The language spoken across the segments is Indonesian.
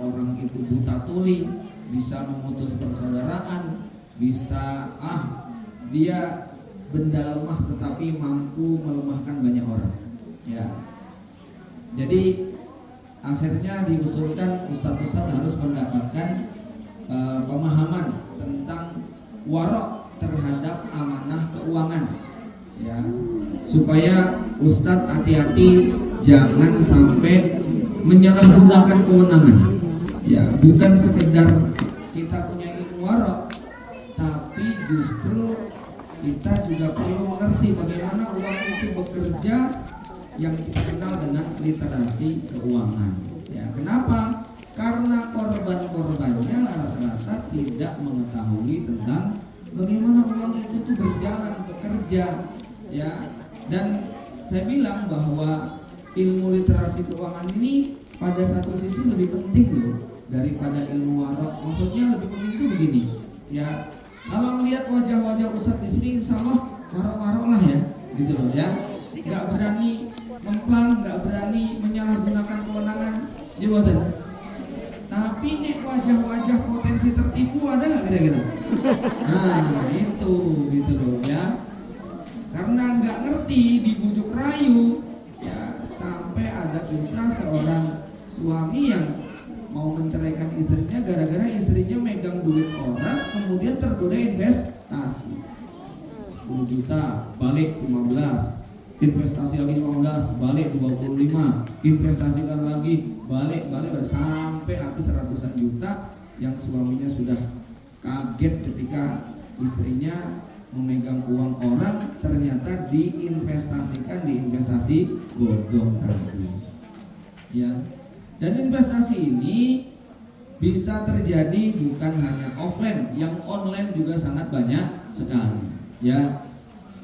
orang itu buta tuli, bisa memutus persaudaraan, bisa dia benda lemah tetapi mampu melemahkan banyak orang. Ya. Jadi akhirnya diusulkan ustadz-ustadz harus mendapatkan pemahaman tentang warok terhadap amanah keuangan, ya, supaya ustadz hati-hati jangan sampai menyalahgunakan kewenangan. Ya, bukan sekedar kita punya ilmu warok, tapi justru kita juga perlu mengerti bagaimana uang itu bekerja, yang kita kenal dengan literasi keuangan. Ya, kenapa? Karena korban-korbannya rata-rata tidak mengetahui tentang bagaimana uang itu tuh berjalan bekerja, ya. Dan saya bilang bahwa ilmu literasi keuangan ini pada satu sisi lebih penting loh daripada ilmu warok. Maksudnya lebih penting itu begini, ya. Kalau melihat wajah-wajah ustadz di sini, insya Allah warok-warok lah ya, gitu loh ya. Nggak berani memplang, nggak berani menyalahgunakan kewenangan, jabatan. Tapi nih wajah-wajah potensi tertipu ada nggak kira-kira? Nah itu gitu loh ya. Karena nggak ngerti dibujuk rayu, ya sampai ada kisah seorang suami yang mau menceraikan istrinya gara-gara istrinya megang duit orang, kemudian tergoda investasi 10 juta balik 15, investasi lagi 15, balik 25, investasikan lagi, balik sampai habis ratusan juta, yang suaminya sudah kaget ketika istrinya memegang uang orang ternyata diinvestasikan di investasi bodong tadi. Ya. Dan investasi ini bisa terjadi bukan hanya offline, yang online juga sangat banyak sekali. Ya.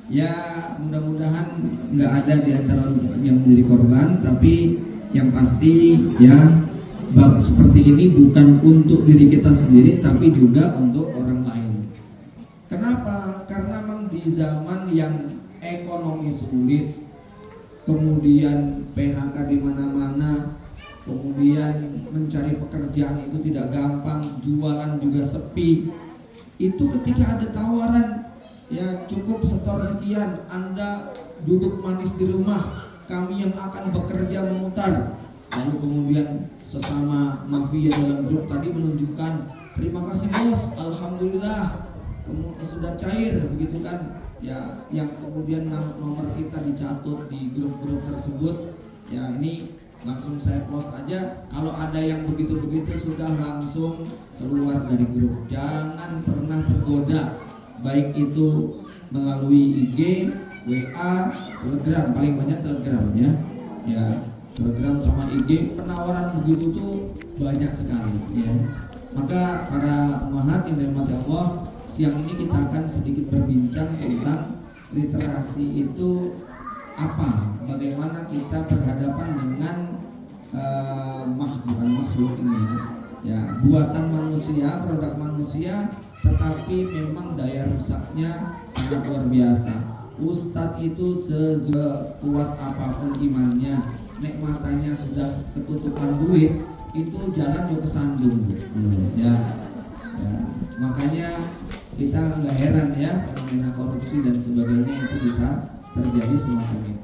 Ya mudah-mudahan nggak ada di antara yang menjadi korban, tapi yang pasti ya bab seperti ini bukan untuk diri kita sendiri tapi juga untuk orang lain. Kenapa? Karena memang di zaman yang ekonomi sulit, kemudian PHK di mana-mana, kemudian mencari pekerjaan itu tidak gampang, jualan juga sepi. Itu ketika ada tawaran, ya cukup setor sekian, Anda duduk manis di rumah, kami yang akan bekerja memutar. Lalu kemudian sesama mafia dalam grup tadi menunjukkan, terima kasih bos, alhamdulillah sudah cair, begitu kan. Ya, yang kemudian nomor kita dicatut di grup-grup tersebut. Ya ini langsung saya close aja. Kalau ada yang begitu-begitu sudah langsung keluar dari grup. Jangan pernah tergoda, baik itu melalui IG, WA, Telegram, paling banyak Telegram ya. Ya, Telegram sama IG, penawaran begitu tuh banyak sekali ya. Maka para umahat yang dirahmati Allah, siang ini kita akan sedikit berbincang tentang literasi itu apa, bagaimana kita berhadapan dengan bukan makhluk ini ya, buatan manusia, produk manusia, tetapi memang daya rusaknya sangat luar biasa. Ustadz itu sekuat apapun imannya, nek matanya sudah ketutupan duit, itu jalan juga kesandung ya. Makanya kita nggak heran ya fenomena korupsi dan sebagainya itu bisa terjadi semacam ini.